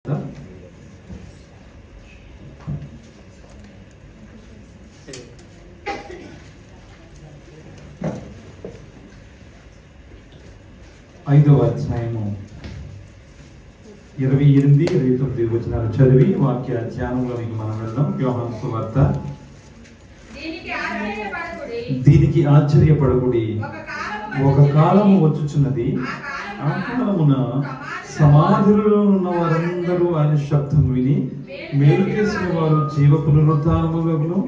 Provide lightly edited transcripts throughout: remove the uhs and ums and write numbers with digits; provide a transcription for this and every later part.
5వ అధ్యాయము 28-29 వచనాలు చదివి వాక్య ధ్యానంలోనికి మనం వెళ్దాం. యోహాను సువార్త. దీనికి ఆశ్చర్యపడకుడి, ఒక కాలము వచ్చుచున్నది, ఆ కాలమున సమాధులలో ఉన్న వారందరూ ఆయన శబ్దం విని మేలు చేసిన వారు జీవ పునరుద్ధానములను,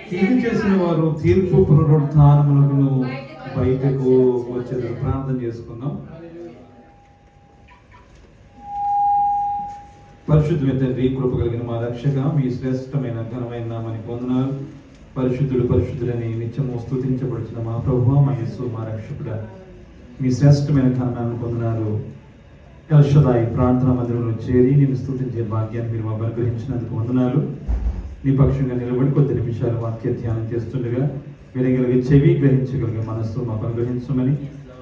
కీడు చేసిన వారు తీర్పు పునరుద్ధానములను బయటకు వచ్చేది. ప్రార్థన చేసుకుందాం. పరిశుద్ధమైన తండ్రి, కృప కలిగిన మా రక్షక, మీ శ్రేష్టమైన ఘనమైన నామానికి వందనాలు. పరిశుద్ధులని నిత్యము స్తుతించబడుతున్న మా ప్రభువా, మా యేసు, మా రక్షకుడా, మీ శ్రేష్టమైన ఘననాన్ని పొందినారు. ఎల్ షదాయి ప్రార్థనా మందిరంలో చేరి నేను స్తుతించే భాగ్యాన్ని మీరు మాకు అనుగ్రహించినందుకు వందనాలు. నీ పక్షంగా నిలబడి కొద్ది నిమిషాలు వాక్య ధ్యానం చేస్తుండగా వినగలిగే చెవి, గ్రహించగలిగే మనస్సు మాకు అనుగ్రహించమని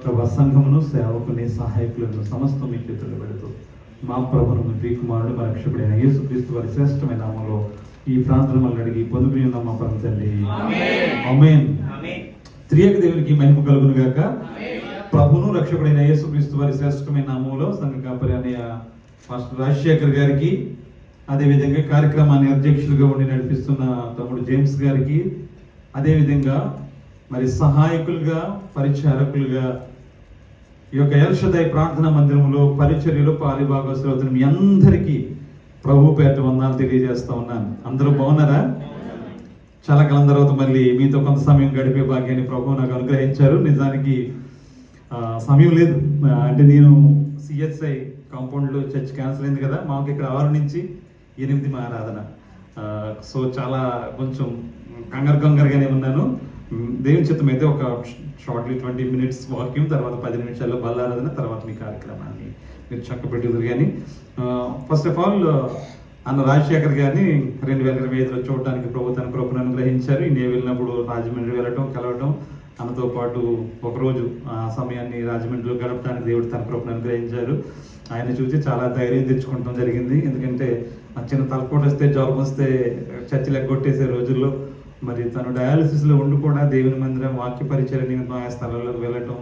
ప్రభు సంఘమును, సేవకుని, సహాయకులను సమస్తం మీ చేతుల్లో పెడుతూ మా ప్రభును, మీ కుమారుడు, మా రక్షకుడైన యేసుక్రీస్తు వారి శ్రేష్టమైన నామములో ఈ ప్రార్థనలు అడిగి పొందుకుని ఉన్నాం మా పరమ తండ్రి. ఆమేన్. త్రియక దేవునికి మహిమ కలుగును గాక. ప్రభును, రక్షకుడైన యేసుక్రీస్తు వారి శ్రేష్టమైన నామములో సంఘ కాపరి అన్నయ్య మాస్టర్ రాజశేఖర్ గారికి, అదేవిధంగా కార్యక్రమాన్ని అధ్యక్షులుగా ఉండి నడిపిస్తున్న తమ్ముడు జేమ్స్ గారికి, అదేవిధంగా మరి సహాయకులుగా, పరిచారకులుగా ఈ యొక్క ఎల్ షదాయి ప్రార్థనా మందిరంలో పరిచర్యలో పాలిభాగస్వాములు మీ అందరికీ ప్రభు పేట వందనాలు తెలియజేస్తా ఉన్నాను. అందరూ బాగున్నారా? చాలా కాలం తర్వాత మళ్ళీ మీతో కొంత సమయం గడిపే భాగ్యాన్ని ప్రభు నాకు అనుగ్రహించారు. నిజానికి సమయం లేదు. అంటే నేను సిఎస్ఐ కాంపౌండ్లో చర్చ్ క్యాన్సిల్ అయింది కదా, మాకు ఇక్కడ 6 నుంచి 8 మా ఆరాధన. సో చాలా కొంచెం కంగారుగానే ఉన్నాను. దేవుని చిత్తం అయితే ఒక షార్ట్లీ 20 minutes వాక్యం, తర్వాత 10 నిమిషాల్లో బల్లారాధన, తర్వాత మీ కార్యక్రమాన్ని మీరు చక్కబెట్టేది. కానీ ఫస్ట్ ఆఫ్ ఆల్ అన్న రాజశేఖర్ గారిని 2025లో చూడడానికి ప్రభు తన కృపను అనుగ్రహించారు. నేను వెళ్ళినప్పుడు రాజమండ్రి వెళ్ళటం, కలవటం, అన్నతో పాటు ఒకరోజు ఆ సమయాన్ని రాజమండ్రిలో గడపడానికి దేవుడు తన కృపను అనుగ్రహించారు. ఆయన చూసి చాలా ధైర్యం తెచ్చుకోవడం జరిగింది. ఎందుకంటే చిన్న తలపోటు వస్తే, జ్వరం వస్తే చర్చిలు ఎగ్గొట్టేసే రోజుల్లో మరి తను డయాలసిస్లో ఉండి కూడా దేవుని మందిరం వాక్య పరిచయం నిమిత్తం ఆ స్థలాల్లోకి వెళ్ళటం,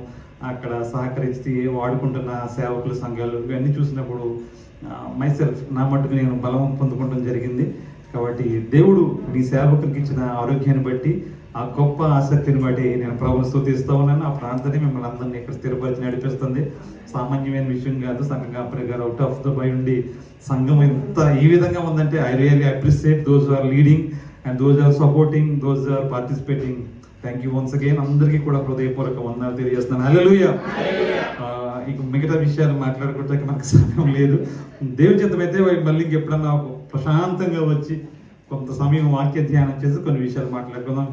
అక్కడ సహకరించి వాడుకుంటున్న సేవకుల సంఘాలు ఇవన్నీ చూసినప్పుడు మైసెల్ఫ్ నా మట్టుకు నేను బలం పొందుకోవడం జరిగింది. కాబట్టి దేవుడు నీ సేవకునికి ఇచ్చిన ఆరోగ్యాన్ని బట్టి, ఆ గొప్ప ఆసక్తిని బట్టి నేను ప్రభువును స్తుతిస్తూ ఉన్నాను. ఆ ప్రాంతాన్ని మిమ్మల్ని అందరినీ ఇక్కడ స్థిరపరిచి నడిపిస్తుంది. సామాన్యమైన విషయం కాదు. సంఘం కాపరి గారు అవుట్ ఆఫ్ ద బై ఉండి సంఘం ఎంత ఈ విధంగా ఉందంటే I really appreciate those are leading and those are supporting, those are participating. Thank you once again. అందరికీ కూడా హృదయపూర్వక వందనాలు తెలియజేస్తున్నాను. హల్లెలూయా. ఇక మిగతా విషయాలు మాట్లాడుకోవడానికి మనకు సమయం లేదు. దేవుని చిత్తం అయితే మళ్ళీ ఇంకెప్పుడన్నా ప్రశాంతంగా వచ్చి కొంత సమయం వాక్య ధ్యానం చేసి కొన్ని విషయాలు మాట్లాడుకుందాం.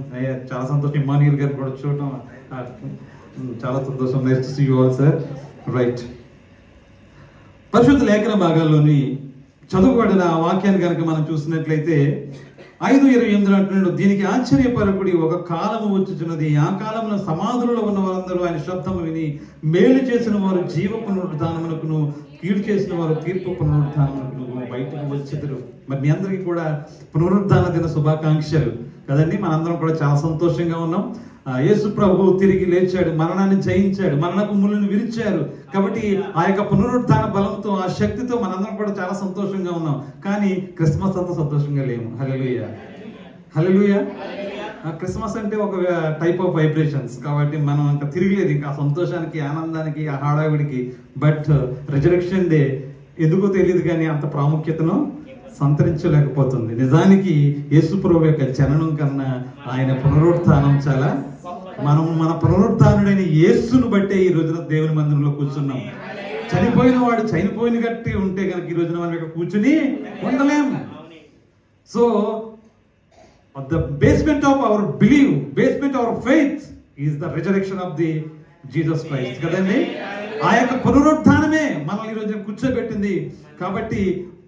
చాలా సంతోషం. ఇమ్మానుయేల్ గారు కూడా చూడటం చాలా సంతోషం. Nice to see you all sir. Right. పరిశుద్ధ లేఖన భాగాల్లోని చదువుబడిన వాక్యాన్ని కనుక మనం చూసినట్లయితే 5:28 అంటున్నాడు, దీనికి ఆశ్చర్యపరకుడి, ఒక కాలము వచ్చుచున్నది, ఆ కాలమున సమాధులలో ఉన్న వారందరూ ఆయన శబ్దము విని మేలు చేసిన వారు జీవ పునరుద్ధానమునకును, కీడు చేసిన వారు తీర్పు పునరుద్ధానమునకును బయటకు వచ్చేదరు. మరి మీ అందరికీ కూడా పునరుద్ధాన దిన శుభాకాంక్షలు కదండి. మనందరం కూడా చాలా సంతోషంగా ఉన్నాం. యేసు ప్రభు తిరిగి లేచాడు, మరణాన్ని జయించాడు, మరణపు ముళ్ళను విరిచారు. కాబట్టి ఆ యొక్క పునరుద్ధాన బలంతో, ఆ శక్తితో మనందరం కూడా చాలా సంతోషంగా ఉన్నాం. కానీ క్రిస్మస్ అంతా సంతోషంగా లేము. హల్లెలూయా, హల్లెలూయా. క్రిస్మస్ అంటే ఒక టైప్ ఆఫ్ వైబ్రేషన్స్. కాబట్టి మనం ఇంకా తిరిగలేదు ఇంకా సంతోషానికి, ఆనందానికి, ఆ హడావిడికి. బట్ రిజరెక్షన్ డే ఎందుకో తెలియదు కానీ అంత ప్రాముఖ్యతను సంతరించలేకపోతుంది. నిజానికి యేసు ప్రభు యొక్క జననం కన్నా ఆయన పునరుత్థానం చాలా. మనం మన పునరుత్థానుడైన యేసును బట్టే ఈ రోజున దేవుని మందిరంలో కూర్చున్నాం. చనిపోయిన వాడు చనిపోయిన గట్టి ఉంటే కనుక ఈ రోజున మనం ఇక్కడ కూర్చుని ఉండలేం. So the basement of our believe, basement of our faith is the resurrection of the Jesus Christ కదండి. ఆ యొక్క పునరుత్థానమే మనల్ని ఈ రోజు కూర్చోబెట్టింది. కాబట్టి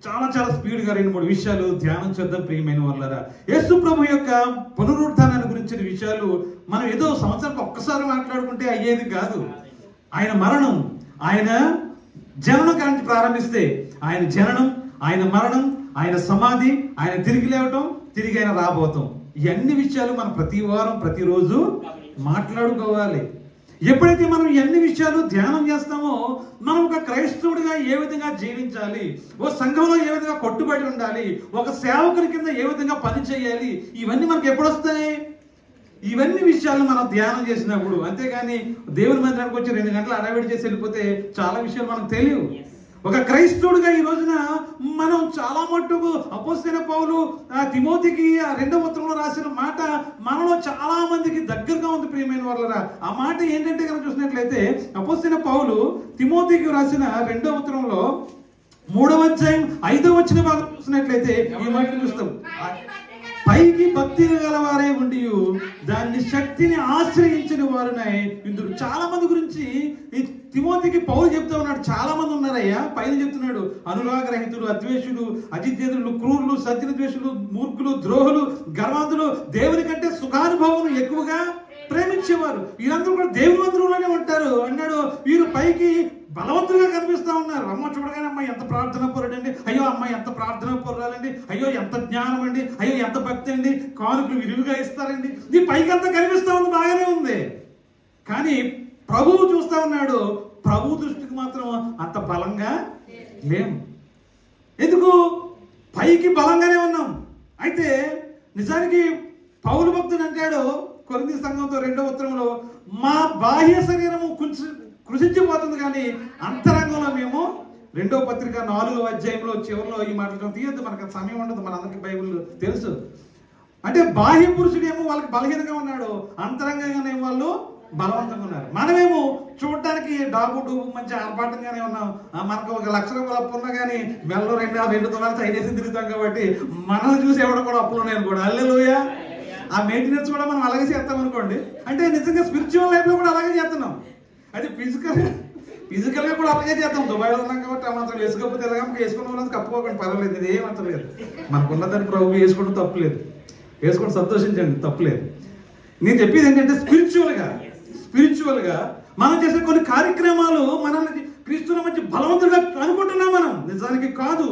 చాలా చాలా స్పీడ్గా 2-3 విషయాలు ధ్యానం చేద్దాం ప్రియమైన వాళ్ళారా. యేసు ప్రభు యొక్క పునరుత్థానాన్ని గురించిన విషయాలు మనం ఏదో సంవత్సరానికి ఒక్కసారి మాట్లాడుకుంటే అయ్యేది కాదు. ఆయన మరణం, ఆయన జననం గురించి ప్రారంభిస్తే ఆయన జననం, ఆయన మరణం, ఆయన సమాధి, ఆయన తిరిగి లేవటం, తిరిగి ఆయన రాబోతాం. ఈ అన్ని విషయాలు మనం ప్రతి వారం ప్రతిరోజు మాట్లాడుకోవాలి. ఎప్పుడైతే మనం ఎన్ని విషయాలు ధ్యానం చేస్తామో, మనం ఒక క్రైస్తవుడిగా ఏ విధంగా జీవించాలి, ఓ సంఘంలో ఏ విధంగా కట్టుబడి ఉండాలి, ఒక సేవకుని కింద ఏ విధంగా పని చేయాలి, ఇవన్నీ మనకు ఎప్పుడు వస్తాయి? ఇవన్నీ విషయాలు మనం ధ్యానం చేసినప్పుడు. అంతేగాని దేవుని మందిరానికి వచ్చి 2 గంటలు అడవిడి చేసి వెళ్ళిపోతే చాలా విషయాలు మనకు తెలియవు. ఒక క్రైస్తవుడిగా ఈ రోజున మనం చాలా మట్టుకు అపోస్తలుడైన పౌలు తిమోతికి 2వ ఉత్తరంలో రాసిన మాట మనలో చాలా మందికి దగ్గరగా ఉంది ప్రియమైన వాళ్ళరా. ఆ మాట ఏంటంటే కనుక చూసినట్లయితే అపోస్తలుడైన పౌలు తిమోతికి రాసిన 2వ ఉత్తరంలో 3వ అధ్యాయం 5వ వచనం భాగం చూసినట్లయితే ఈ మాట చూస్తాం. పైకి భక్తి గలవారే ఉండి దాన్ని శక్తిని ఆశ్రయించిన వారునై ఇందుకు. చాలా మంది గురించి ఈ తిమోతికి పౌలు చెప్తా ఉన్నాడు. చాలా మంది ఉన్నారయ్యా, పైన చెప్తున్నాడు. అనురాగరహితులు, అద్వేషులు, అజిద్వేషులు, క్రూరులు, సజ్జన ద్వేషులు, మూర్ఖులు, ద్రోహులు, గర్వాంతులు, దేవుని కంటే సుఖానుభవం ఎక్కువగా ప్రేమించేవారు, వీరందరూ కూడా దేవుని మందిరంలోనే ఉంటారు అన్నాడు. వీరు పైకి బలవంతులుగా కనిపిస్తా ఉన్నారు. అమ్మ చూడగానే అమ్మ ఎంత ప్రార్థన పరుడండి, అయ్యో అమ్మ ఎంత ప్రార్థన పరురాలండి, అయ్యో ఎంత జ్ఞానం అండి, అయ్యో ఎంత భక్తి అండి, కానుకలు విరివిగా ఇస్తారండి. ఇది పైకి అంతా కనిపిస్తా ఉంది, బాగానే ఉంది. కానీ ప్రభువు చూస్తా ఉన్నాడు, ప్రభు దృష్టికి మాత్రం అంత బలంగా లేము. ఎందుకు? పైకి బలంగానే ఉన్నాం. అయితే నిజానికి పౌలు భక్తుడు అంటాడు కొరింథీ సంఘంతో 2వ ఉత్తరంలో, మా బాహ్య శరీరము కృషించిపోతుంది కానీ అంతరంగంలో మేము 2వ పత్రిక 4వ అధ్యాయంలో చివరిలో ఈ మాటలు తీయద్దు, మనకు సమయం ఉండదు, మనందరికీ బైబిల్ తెలుసు. అంటే బాహ్య పురుషుడేమో వాళ్ళకి బలహీనంగా ఉన్నాడు, అంతరంగంగానే వాళ్ళు బలవంతంగా ఉన్నారు. మనమేమో చూడటానికి డూబు మంచి ఆర్భాటంగానే ఉన్నాం. మనకు 1 లక్ష రూపాయలు అప్పు ఉన్నా కానీ మెల్లో 2 తులాలు సైడేసి తిరుగుతాం. కాబట్టి మనల్ని చూసి ఎవడో కూడా అప్పులు ఉన్నాయని కూడా హల్లెలూయా. ఆ మెయింటెనెన్స్ కూడా మనం అలాగే చేస్తాం అనుకోండి. అంటే నిజంగా స్పిరిచువల్ లైఫ్లో కూడా అలాగే చేస్తున్నాం. అది ఫిజికల్గా కూడా అలాగే చేద్దాం. దుబాయ్లో ఉన్నాం కాబట్టి ఆ మాత్రం వేసుకోకపోతే ఎలాగ వేసుకున్న వాళ్ళని కప్పుకోకండి, పర్వాలేదు, ఇది ఏమంత లేదు. మనకున్నదాన్ని ప్రభు వేసుకోవడం తప్పులేదు, వేసుకోవడం సంతోషించండి, తప్పులేదు. నేను చెప్పేది ఏంటంటే స్పిరిచువల్గా మనం చేసే కొన్ని కార్యక్రమాలు మనల్ని క్రీస్తుల మధ్య బలవంతుడిగా అనుకుంటున్నాం, మనం నిజానికి కాదు.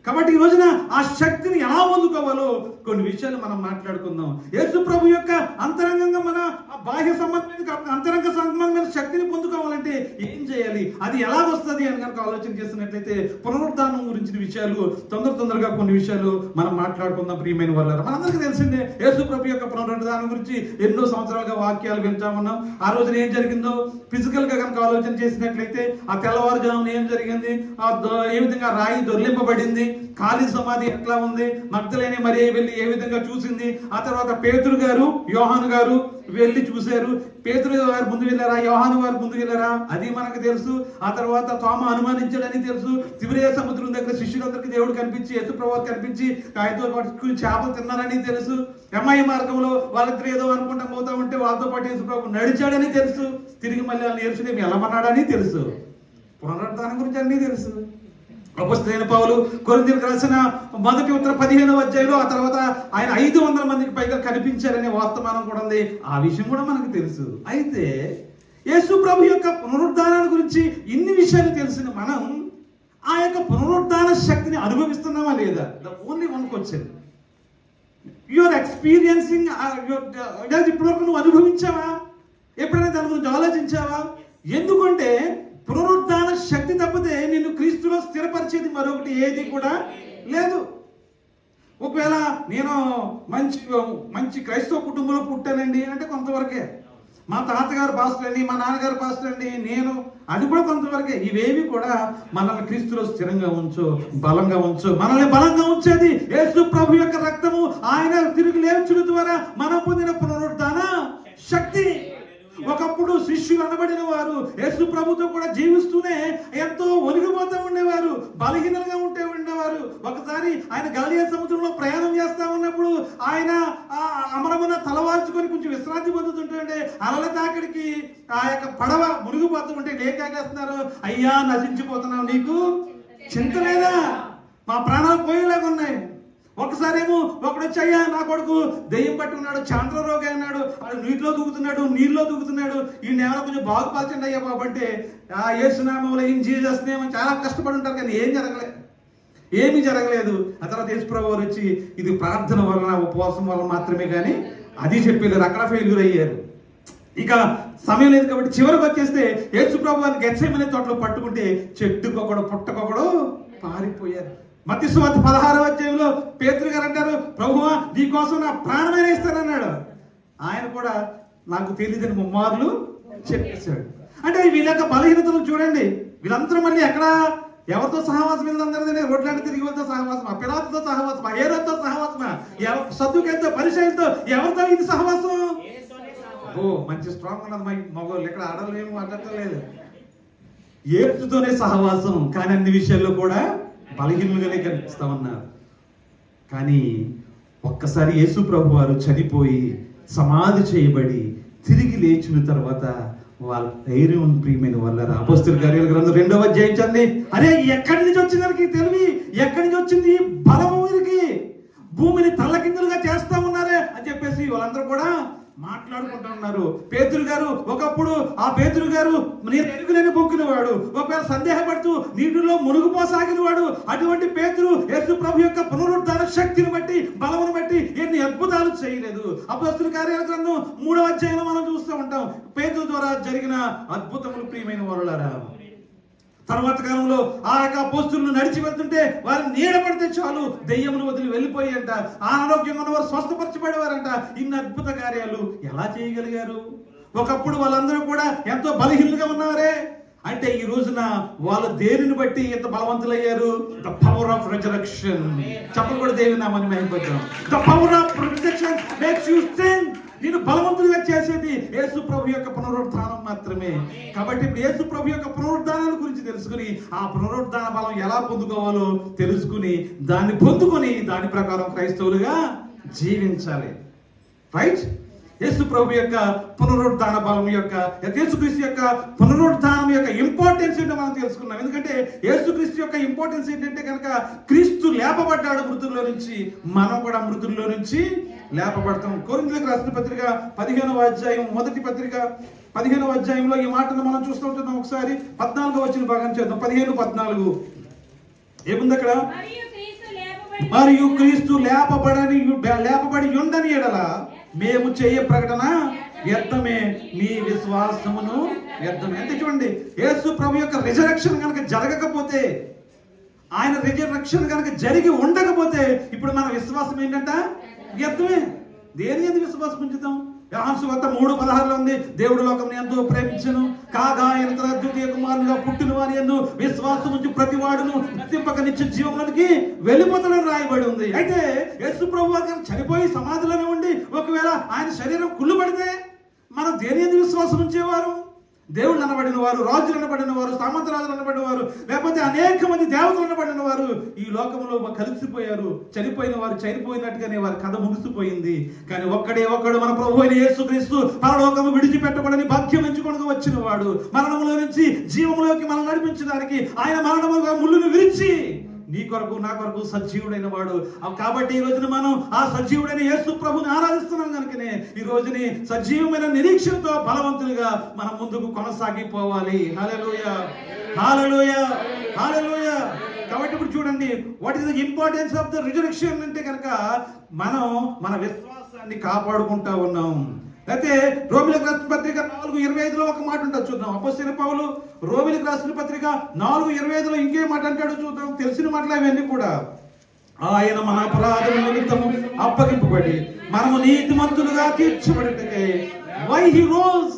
కాబట్టి ఈ రోజున ఆ శక్తిని ఎలా పొందుకోవాలో కొన్ని విషయాలు మనం మాట్లాడుకుందాం. యేసు ప్రభు యొక్క అంతరంగంగా మన బాహ్య సంబంధమైన అంతరంగ సంబంధమైన శక్తిని పొందుకోవాలంటే ఏం చేయాలి, అది ఎలా వస్తుంది అని కనుక ఆలోచన చేస్తున్నట్లయితే పునరుద్ధానం గురించిన విషయాలు తొందరగా కొన్ని విషయాలు మనం మాట్లాడుకుందాం. ప్రియమైన వాళ్ళారా, మనందరికీ తెలిసిందే యేసు ప్రభు యొక్క పునరుద్ధానం గురించి ఎన్నో సంవత్సరాలుగా వాక్యాలు వింటా ఉన్నాం. ఆ రోజున ఏం జరిగిందో ఫిజికల్ గా కనుక ఆలోచన చేసినట్లయితే ఆ తెల్లవారుజామున ఏం జరిగింది, ఏ విధంగా రాయి దొర్లింపబడింది, ఖాళీ సమాధి ఎట్లా ఉంది, మగ్దలేని మరి వెళ్ళి ఏ విధంగా చూసింది, ఆ తర్వాత పేతురు గారు యోహాను గారు వెళ్ళి చూశారు. పేతురు గారు ముందు వెళ్ళారా, యోహాను గారు ముందు వెళ్ళారా, అది మనకు తెలుసు. ఆ తర్వాత తోమ అనుమానించాడని తెలుసు. తిబిరియా సముద్రం దగ్గర శిష్యులందరికీ దేవుడు కనిపించి, యేసుప్రభువు కనిపించి ఆయనతో పాటు చేపలు తిన్నారని తెలుసు. ఎమ్మాయి మార్గంలో వాళ్ళిద్దరు ఏదో అనుకుంటా పోతా ఉంటే వాళ్ళతో పాటు యేసుప్రభువు నడిచాడని తెలుసు. తిరిగి మళ్ళీ వాళ్ళని యేరుషలేము వెళ్ళమన్నాడని తెలుసు. పునరుద్ధానం గురించి అన్నీ తెలుసు. అపోస్తలుడైన పౌలు కొరింథీయులకు రాసిన 1వ ఉత్తరం 15వ అధ్యాయంలో ఆ తర్వాత ఆయన 500 మందికి పైగా కనిపించారనే వర్తమానం కూడా ఉంది. ఆ విషయం కూడా మనకు తెలుసు. అయితే యేసు ప్రభు యొక్క పునరుద్ధానాన్ని గురించి ఇన్ని విషయాలు తెలిసిన మనం ఆ యొక్క పునరుద్ధాన శక్తిని అనుభవిస్తున్నామా లేదా? The only one question, your experiencing. ఇప్పటివరకు నువ్వు అనుభవించావా? ఎప్పుడైనా దాని గురించి ఆలోచించావా? ఎందుకంటే పునరుద్ధాన శక్తి తప్పితే నిన్ను క్రీస్తులో స్థిరపరిచేది మరొకటి ఏది కూడా లేదు. ఒకవేళ నేను మంచి క్రైస్తవ కుటుంబంలో పుట్టానండి అంటే కొంతవరకే, మా తాతగారు పాస్టర్ అండి, మా నాన్నగారు పాస్టర్ అండి, నేను అది కూడా కొంతవరకే. ఇవేవి కూడా మనల్ని క్రీస్తులో స్థిరంగా ఉంచు, బలంగా ఉంచు. మనల్ని బలంగా ఉంచేది యేసు ప్రభు యొక్క రక్తము, ఆయన తిరిగి లేచుల ద్వారా మనం పొందిన పునరుద్ధాన శక్తి. ఒకప్పుడు శిష్యులు అనబడిన వారు యేసు ప్రభుతో కూడా జీవిస్తూనే ఎంతో ఒలిగిపోతూ ఉండేవారు, బలహీనంగా ఉండేవారు. ఒకసారి ఆయన గలిలయ సముద్రంలో ప్రయాణం చేస్తా ఉన్నప్పుడు ఆయన అమరమున తలవాల్చుకొని కొంచెం విశ్రాంతి పొందుతుంటే అలల తాకిడికి ఆ యొక్క పడవ మునిగిపోతూ ఉంటే లేకేస్తున్నారు, అయ్యా నశించిపోతున్నావు, నీకు చింత లేదా, మా ప్రాణాలు పోయేలాగా ఉన్నాయి. ఒకసారేమో ఒకడు వచ్చి, అయ్యా నా కొడుకు దెయ్యం పట్టి ఉన్నాడు, చాంద్ర రోగి అన్నాడు, నీటిలో నీళ్ళలో దూకుతున్నాడు, ఈ నేల కొంచెం బాగుపరచండి అయ్యా బాబు అంటే యేసు నామములో ఇన్ జీసస్ నేమ్ చాలా కష్టపడి ఉంటారు కానీ ఏం జరగలేదు. ఏమీ జరగలేదు. ఆ తర్వాత యేసుప్రభు వారు వచ్చి ఇది ప్రార్థన వలన ఉపవాసం వలన మాత్రమే కానీ అది చెప్పలేదు. అక్కడ ఫెయిల్యూర్ అయ్యారు. ఇక సమయం లేదు కాబట్టి చివరికి వచ్చేస్తే యేసుప్రభు వారిని గెత్సేమనే తోటలో పట్టుకుంటే చెట్టుకొకడు పుట్టకొకడు పారిపోయారు. మత్తయి సువార్త 16వ అధ్యాయంలో పేతురు గారు అంటారు, ప్రభువా నీ కోసం నా ప్రాణమైన ఇస్తానన్నాడు. ఆయన కూడా నాకు తెలియదని ముమ్మార్లు చెప్పేశాడు. అంటే వీళ్ళ యొక్క బలహీనతలు చూడండి. వీళ్ళందరూ మళ్ళీ ఎక్కడ ఎవరితో సహవాసం? వీళ్ళందరినీ రోడ్లాంటి తిరిగి వాళ్ళతో సహవాసమా, పిలాతుతో సహవాసమా, హేరోదుతో సహవాసమా, సద్దుకైతో పరిచయంతో ఎవరితో ఇది సహవాసం? మంచి స్ట్రాంగ్ ఉన్నది మగవాళ్ళు. ఇక్కడ ఆడవాళ్ళు ఏమి మాట్లాడలేదు. యేసుతోనే సహవాసం, కానీ అన్ని విషయాల్లో కూడా బలహీనులుగానే కనిపిస్తా ఉన్నారు. కానీ ఒక్కసారి యేసు ప్రభు వారు చనిపోయి సమాధి చేయబడి తిరిగి లేచిన తర్వాత వాళ్ళ ధైర్యం ప్రియమైన వాళ్ళ అపోస్తలుల కార్యాల గ్రంథం 2వ అధ్యాయం చదివి, అరే ఎక్కడి నుంచి వచ్చింది దానికి తెలివి, ఎక్కడి నుంచి వచ్చింది బలము వీరికి, భూమిని తల్లకిందులుగా చేస్తా ఉన్నారే అని చెప్పేసి వాళ్ళందరూ కూడా మాట్లాడుకుంటూ ఉన్నారు. పేతురు గారు ఒకప్పుడు ఆ పేతురు గారు నేను ఎరుగునని పొక్కినవాడు, ఒకవేళ సందేహపడుతూ నీటిలో మునిగిపోసాగిన వాడు. అటువంటి పేతురు యేసు ప్రభు యొక్క పునరుద్ధార శక్తిని బట్టి బలమును బట్టి ఎన్ని అద్భుతాలు చేయలేదు. అపోస్తలుల కార్యాల గ్రంథం 3వ అధ్యాయంలో మనం చూస్తూ ఉంటాం పేతురు ద్వారా జరిగిన అద్భుతములు. ప్రియమైన వారులారా, తర్వాత కాలంలో ఆ యొక్క అపోస్తలులు నడిచి వెళ్తుంటే వారిని నీడ పడితే చాలు దెయ్యమును వదిలి వెళ్ళిపోయారంట. అనారోగ్యంగా ఉన్నవారు స్వస్థపరచబడేవారంట. ఇన్ని అద్భుత కార్యాలు ఎలా చేయగలిగారు? ఒకప్పుడు వాళ్ళందరూ కూడా ఎంతో బలహీనులుగా ఉన్నారే. అంటే ఈ రోజున వాళ్ళు దేనిని బట్టి ఎంత బలవంతులయ్యారు? The power of resurrection. చెప్పలు కూడా దేవుని నామమున మహిమపరచుదాం. The power of resurrection makes you strength. నేను బలవంతుడిగా చేసేది యేసు ప్రభు యొక్క పునరుద్ధానం మాత్రమే. కాబట్టి ఇప్పుడు యేసు ప్రభు యొక్క పునరుద్ధానాన్ని గురించి తెలుసుకుని ఆ పునరుద్ధాన బలం ఎలా పొందుకోవాలో తెలుసుకుని దాన్ని పొందుకొని దాని ప్రకారం క్రైస్తవులుగా జీవించాలి. రైట్? యేసు ప్రభు యొక్క పునరుద్ధాన బలం యొక్క యేసుక్రీస్తు యొక్క పునరుద్ధానం యొక్క ఇంపార్టెన్స్ ఏంటో మనం తెలుసుకున్నాం. ఎందుకంటే యేసుక్రీస్తు యొక్క ఇంపార్టెన్స్ ఏంటంటే కనుక క్రీస్తు లేపబడ్డాడు మృతుల్లో నుంచి, మనం కూడా మృతుల్లో నుంచి లేపబడతాం. కొరింథీయులకు రాసిన పత్రిక 15వ అధ్యాయం మొదటి పత్రిక 15వ అధ్యాయంలో ఈ మాటను మనం చూస్తూ ఉంటున్నాం. ఒకసారి 14వ వచ్చిన భాగం చేద్దాం. 15:14 ఏముంది అక్కడ? మరియు క్రీస్తు లేపబడి ఉండని ఎడల మేము చేయ ప్రకటన వ్యర్థమే, మీ విశ్వాసమును వ్యర్థమే. అంటే చూడండి, యేసు ప్రభు యొక్క రిజరెక్షన్ కనుక జరగకపోతే, ఆయన రిజరెక్షన్ కనుక జరిగి ఉండకపోతే ఇప్పుడు మన విశ్వాసం ఏంటంట? వ్యర్థమే. దేని ఎందుకు విశ్వాసం ఉంచుతాం? యోహాను సువార్త 3:16 ఉంది, దేవుడు లోకం ఎంతో ప్రేమించెను కాగా ఆయన తన ద్వితీయ కుమారునిగా పుట్టిన వారి యందు విశ్వాసం ఉంచి ప్రతి వాడును నశింపక నిత్య జీవంలోనికి వెళ్ళిపోతాడని రాయబడి ఉంది. అయితే యేసు ప్రభు వారు చనిపోయి సమాధిలోనే ఉండి ఒకవేళ ఆయన శరీరం కుళ్ళుబడితే మనం దేని ఎందుకు విశ్వాసం ఉంచేవారు? దేవుళ్ళు అనబడిన వారు, రాజులు అనబడిన వారు, సామంత రాజులు అనబడిన వారు, లేకపోతే అనేక మంది దేవతలు అనబడిన వారు ఈ లోకంలో కలిసిపోయారు. చనిపోయిన వారు చనిపోయినట్టుగానే వారి కథ ముగిసిపోయింది. కానీ ఒక్కడు మన ప్రభు అయిన యేసుక్రీస్తు పరలోకము విడిచిపెట్టబడని భాగ్యం ఎంచుకొని వచ్చిన వాడు, మరణంలో నుంచి జీవంలోకి మనం నడిపించడానికి ఆయన మరణముగా ముళ్ళును విరిచి నీ కొరకు నా కొరకు సజీవుడైన వాడు. కాబట్టి ఈ రోజున మనం ఆ సజీవుడైన యేసు ప్రభుని ఆరాధిస్తున్నాం కనుకనే ఈ రోజుని సజీవమైన నిరీక్షణతో బలవంతులుగా మనం ముందుకు కొనసాగిపోవాలి. హల్లెలూయా, హల్లెలూయా, హల్లెలూయా. కాబట్టి ఇప్పుడు చూడండి, what is the importance of the resurrection అంటే కనుక మనం మన విశ్వాసాన్ని కాపాడుకుంటా ఉన్నాం. అయితే రోమిలకు రాసిన పత్రిక 4:25 ఒక మాట ఉంటుంది, చూద్దాం. అపోస్తలుడైన పౌలు రోమిలకు రాసిన పత్రిక 4:25 ఇంకే మాట అంటాడు చూద్దాం. తెలిసిన మాటలు అవన్నీ కూడా. ఆయన మన అపరాధముల నిమిత్తము అప్పగింపబడి మనము నీతిమంతులుగా తీర్చబడుటకై వై హి రోజ్.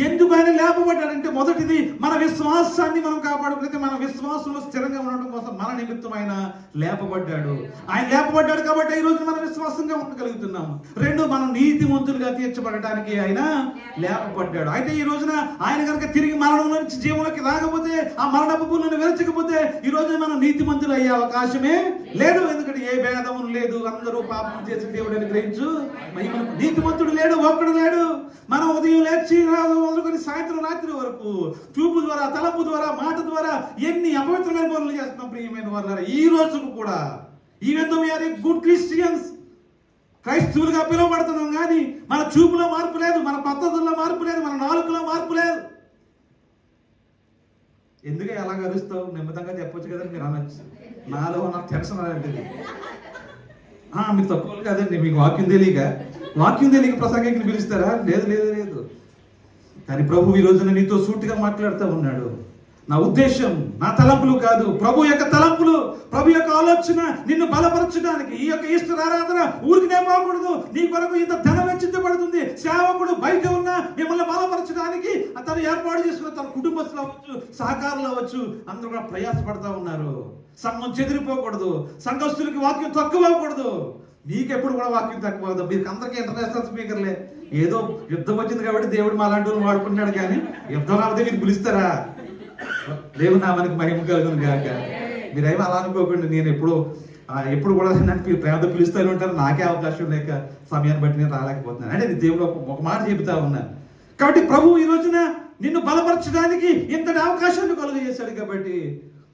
ఎందుకు ఆయన లేపబడ్డాడంటే మొదటిది మన విశ్వాసాన్ని మనం కాపాడుకుంటే మన విశ్వాసంలో స్థిరంగా ఉండడం కోసం మన నిమిత్తం ఆయన లేపబడ్డాడు. ఆయన లేపబడ్డాడు కాబట్టి ఈ రోజు మనం విశ్వాసంగా ఉండగలుగుతున్నాం. రెండు, మనం నీతిమంతులుగా తీర్చబడటానికి ఆయన లేపబడ్డాడు. అయితే ఈ రోజున ఆయన కనుక తిరిగి మరణంలో నుంచి జీవంలోకి రాకపోతే, ఆ మరణపు పూలను వెలచకపోతే ఈ రోజు మనం నీతిమంతులు అయ్యే అవకాశమే లేదు. ఎందుకంటే ఏ భేదము లేదు, అందరూ పాపం చేసి దేవుడిని గ్రహించు. నీతిమంతుడు లేడు, ఒక్కడు లేడు. మనం ఉదయం లేచి మొదలుకొని సాయంత్రం రాత్రి వరకు చూపు ద్వారా, తలపు ద్వారా, మాట ద్వారా ఎన్ని అపవిత్రమైన పనులు చేస్తున్నాం ప్రియమైన వారు. ఈ రోజుకు కూడా even though we are a good Christians, క్రైస్తవులుగా పిలువబడుతున్నాం, కానీ మన చూపులో మార్పు లేదు, మన పద్ధతుల్లో మార్పు లేదు, మన నాలుకలో మార్పు లేదు. ఎందుకు ఎలా కలుస్తావు, నెమ్మదంగా చెప్పొచ్చు కదండి మీరు అనొచ్చు. నాలో నాకు టెన్షన్ అలాంటిది. మీరు తక్కువ కాదండి, మీకు వాక్యం తెలియక ప్రసంగానికి పిలుస్తారా? లేదు లేదు లేదు. కానీ ప్రభు ఈ రోజున నీతో సూటిగా మాట్లాడుతూ ఉన్నాడు. నా ఉద్దేశం నా తలంపులు కాదు, ప్రభు యొక్క తలంపులు, ప్రభు యొక్క ఆలోచన నిన్ను బలపరచడానికి. ఈ యొక్క ఈస్టర్ ఆరాధన ఊరికినే పోకూడదు. నీ కొరకు ఇంత ధనం వెచ్చించబడుతుంది. సేవకుడు బయట ఉన్న మిమ్మల్ని బలపరచడానికి అతను ఏర్పాటు చేసుకున్న తన కుటుంబస్తులు అవ్వచ్చు, సహకారులు అవ్వచ్చు, అందరూ కూడా ప్రయాసపడతా ఉన్నారు. సంఘం చెదిరిపోకూడదు, సంఘస్థులకి వాక్యం తక్కువ అవ్వకూడదు. మీకెప్పుడు కూడా వాక్యం తక్కువ అవుతుంది. మీకు అందరికీ ఇంటర్నేషనల్ స్పీకర్లే. ఏదో యుద్ధం వచ్చింది కాబట్టి దేవుడు మా లాంటి వాళ్ళు వాడుకుంటున్నాడు, కానీ యుద్ధం రాకపోతే మీరు పిలుస్తారా? దేవుని నామానికి మహిమ కలుగును గాక. మీరేమో అలా అనుకోకండి. నేను ఎప్పుడు కూడా నన్ను ప్రేమతో పిలుస్తూనే ఉంటాను. నాకే అవకాశం లేక సమయాన్ని బట్టి నేను రాలేకపోతున్నాను. అంటే నేను దేవుడు ఒక మాట చెబుతా ఉన్నాను. కాబట్టి ప్రభు ఈ రోజున నిన్ను బలపరచడానికి ఇంతటి అవకాశాన్ని కలుగజేశాడు. కాబట్టి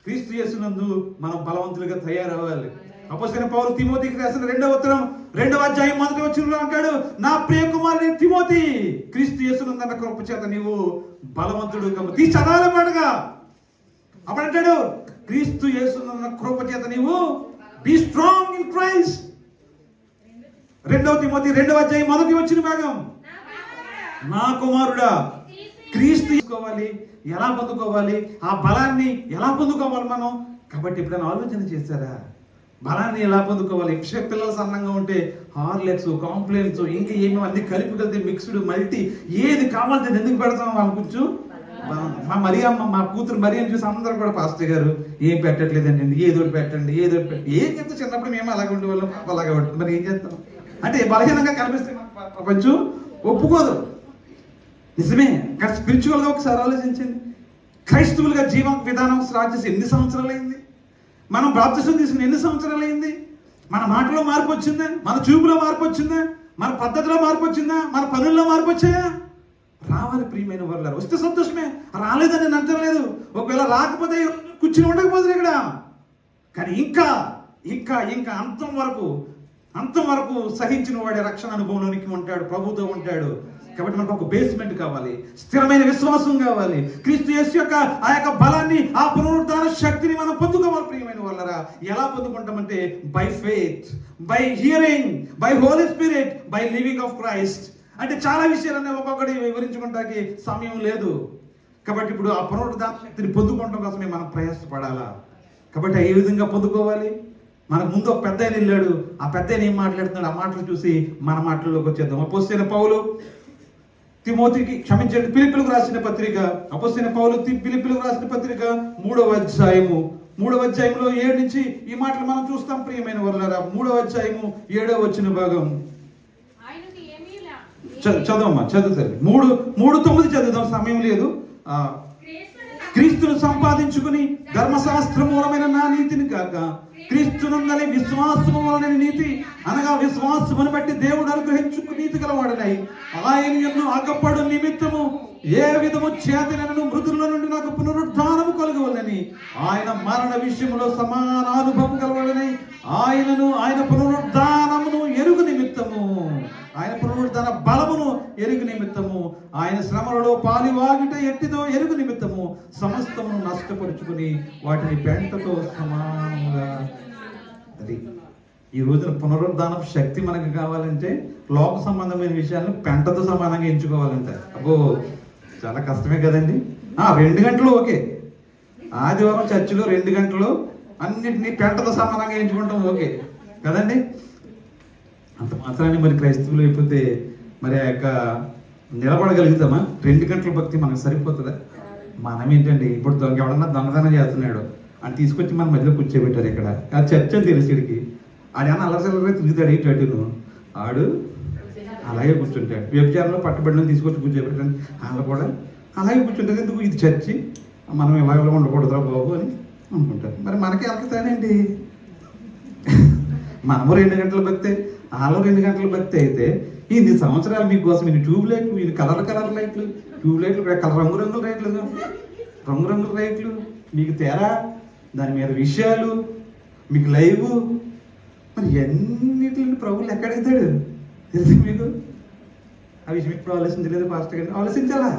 క్రీస్తు యేసునందు మనం బలవంతులుగా తయారవ్వాలి. అపోస్తలుడైన పౌలు తిమోతికి రాసిన 2వ ఉత్తరం 2వ అధ్యాయం 1వ వచనంలో అంటాడు, నా ప్రియ కుమారుని తిమోతి, క్రీస్తు యేసునందన్న కృప చేత నీవు బలవంతుడు కమ్ము. చదవాలి మాటగా. అప్పుడు అంటాడు, క్రీస్తు యేసునందన్న కృప చేత నీవు బీ స్ట్రాంగ్ ఇన్ క్రైస్ట్. 2వ తిమోతి 2వ అధ్యాయం 1వ వచన భాగం, నా కుమారుడా క్రీస్తు తీసుకోవాలి. ఎలా పొందుకోవాలి? ఆ బలాన్ని ఎలా పొందుకోవాలి మనం? కాబట్టి ఎప్పుడైనా ఆలోచన చేశారా? బలాన్ని ఎలా పొందుకోవాలి? పిల్లలు సన్నంగా ఉంటే హార్లెక్స్, కాంప్లైన్స్, ఇంకా ఏమో అన్ని కలిపి కలిపి మిక్స్డ్ మల్టీ ఏది కావాలంటే ఎందుకు పెడతాం అనుకోవచ్చు. మా కూతురు మరి అని చూసి అందరూ కూడా, పాస్టర్ గారు ఏం పెట్టట్లేదండి, ఏదో పెట్టండి, ఏం చెప్తే చిన్నప్పుడు మేము అలాగే ఉండేవాళ్ళం, అలాగే ఉంటుంది. మరి ఏం చేస్తాం అంటే బలహీనంగా కనిపిస్తే ప్రపంచం ఒప్పుకోదు. నిజమే. కానీ స్పిరిచువల్గా ఒకసారి ఆలోచించండి. క్రైస్తవులుగా జీవన విధానం స్టార్ట్ చేసి ఎన్ని సంవత్సరాలైంది? మనం బాప్తిసం తీసుకుని ఎన్ని సంవత్సరాలైంది? మన మాటలో మార్పు వచ్చిందా? మన చూపులో మార్పు వచ్చిందా? మన పద్ధతిలో మార్పు వచ్చిందా? మన పనుల్లో మార్పు వచ్చాయా? రావాలి ప్రియమైన వాళ్ళ. వస్తే సంతోషమే, రాలేదని నేను అంటలేదు. ఒకవేళ రాకపోతే కూర్చుని ఉండకపోతుంది ఇక్కడ. కానీ ఇంకా ఇంకా ఇంకా అంతం వరకు సహించిన వాడే రక్షణ అనుభవంలోనికి ఉంటాడు, ప్రభుతో ఉంటాడు. కాబట్టి మనకు ఒక బేస్మెంట్ కావాలి, స్థిరమైన విశ్వాసం కావాలి. క్రీస్తు యేసు యొక్క ఆ యొక్క బలాన్ని, ఆ పునరుద్ధాన శక్తిని మనం పొందుకోవాలి ప్రియమైన వాళ్ళరా. ఎలా పొందుకుంటామంటే by faith, by hearing, by Holy Spirit, by living of Christ. అంటే చాలా విషయాలన్నీ ఒక్కొక్కటి వివరించుకోవడానికి సమయం లేదు. కాబట్టి ఇప్పుడు ఆ పునరుద్ధాన శక్తిని పొందుకోవడం కోసమే మనం ప్రయాసపడాలా. కాబట్టి ఏ విధంగా పొందుకోవాలి? మనకు ముందు ఒక పెద్ద ఆయన వెళ్ళాడు. ఆ పెద్ద ఆయన ఏం మాట్లాడుతున్నాడు, ఆ మాటలు చూసి మన మాటల్లోకి వచ్చేద్దాం. అపోస్తలుడైన పౌలు తిమోతికి, క్షమించండి, ఫిలిప్పీయులకు రాసిన పత్రిక, అపోస్తలుడైన పౌలు ఫిలిప్పీయులకు రాసిన పత్రిక 3వ అధ్యాయము 3వ అధ్యాయంలో 7 నుంచి ఈ మాటలు మనం చూస్తాం ప్రియమైన వాళ్ళారా. 3వ అధ్యాయము 7వ వచన భాగం చదవమ్మా, చదువుతారు. 3:9 చదువుదాం, సమయం లేదు. క్రీస్తును సంపాదించుకుని ధర్మశాస్త్ర మూలమైన నా నీతిని కాక క్రీస్తునందలి విశ్వాసము వలన నీతి, అనగా విశ్వాసమును బట్టి దేవుడు అనుగ్రహించుకు నీతి గలవాడనై ఆయన యందు అగపడు నిమిత్తము ఏ విధము చేతనను మృతుల నుండి నాకు పునరుద్ధానము కలుగవలెనని, ఆయన మరణ విషయంలో సమాన అనుభవం కలవాడనై ఆయన పునరుద్ధానమును ఎరుగు నిమిత్తము, ఆయన పునరుద్ధాన బలమును ఎరుగు నిమిత్తము, ఆయన శ్రమలలో పాలివాగిట ఎట్టిదో ఎరుగు నిమిత్తము సమస్తమును నష్టపరుచుకుని వాటిని పెంటతో సమానంగా. అది ఈ రోజున పునరుద్ధానం శక్తి మనకు కావాలంటే లోక సంబంధమైన విషయాలను పెంటతో సమానంగా ఎంచుకోవాలంటే అబ్బో చాలా కష్టమే కదండి. 2 గంటలు ఓకే, ఆదివారం చర్చిలో 2 గంటలు అన్నిటినీ పెంటతో సమానంగా ఎంచుకుంటాం ఓకే కదండి. అంత మాత్రాన్ని మరి క్రైస్తవులు అయిపోతే మరి ఆ యొక్క నిలబడగలుగుతామా? 2 గంటల భక్తి మనకు సరిపోతుందా? మనం ఏంటండి, ఇప్పుడు ఎవడన్నా దొంగతనం చేస్తున్నాడు అని తీసుకొచ్చి మన మధ్యలో కూర్చోబెట్టారు ఇక్కడ. అది చర్చ అని తెలిసిడికి ఆడేమన్నా అల్లసలగా తిరుగుతాడు ఏంటంటును, ఆడు అలాగే కూర్చుంటాడు. వ్యభిచారంలో పట్టుబడిన తీసుకొచ్చి కూర్చోబెట్టాను, వాళ్ళు కూడా అలాగే కూర్చుంటారు. ఎందుకు ఇది చర్చి, మనం ఇలాగ ఉండకూడదురా బాబు అని అనుకుంటారు. మరి మనకి వెళ్తానండి, మనము 2 గంటల భక్తే, వాళ్ళు 2 గంటల భక్తి అయితే ఇన్ని సంవత్సరాలు మీకోసం ఇన్ని ట్యూబ్ లైట్లు, ఇన్ని కలర్ లైట్లు, ట్యూబ్ లైట్లు రంగురంగుల లైట్లు మీకు తేరా, దాని మీద విషయాలు, మీకు లైవ్, మరి ఎన్నిటిని ప్రభువులు ఎక్కడెడతాడు తెలుసు మీకు? ఆ విషయం ఇప్పుడు ఆలోచించలేదు పాస్టర్ గారిని, ఆలోచించాలా?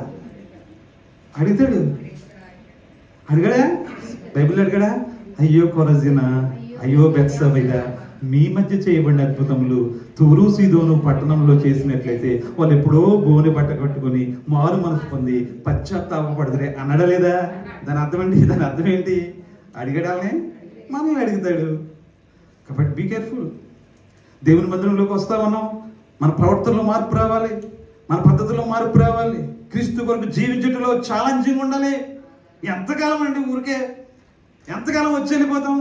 అడుగుతాడు. అడిగాడా? బైబిల్ అడిగాడా? అయ్యో కొరజినా, అయ్యో బెత్సబైదా, మీ మధ్య చేయబడిన అద్భుతములు తూరు సీదోను పట్టణంలో చేసినట్లయితే వాళ్ళు ఎప్పుడో బోని బట్ట కట్టుకొని మారు మనసు పొంది పశ్చాత్తాపడదురే అనడలేదా? దాని అర్థం ఏంటి? దాని అర్థం ఏంటి? అడిగడాలనే మనల్ని అడుగుతాడు. కాబట్టి బీ కేర్ఫుల్. దేవుని మందిరంలోకి వస్తా ఉన్నాం, మన ప్రవర్తనలో మార్పు రావాలి, మన పద్ధతిలో మార్పు రావాలి. క్రీస్తు కొరకు జీవించడంలో ఛాలెంజింగ్ ఉండాలి. ఎంతకాలం అండి ఊరికే? ఎంతకాలం వచ్చి వెళ్ళిపోతాం?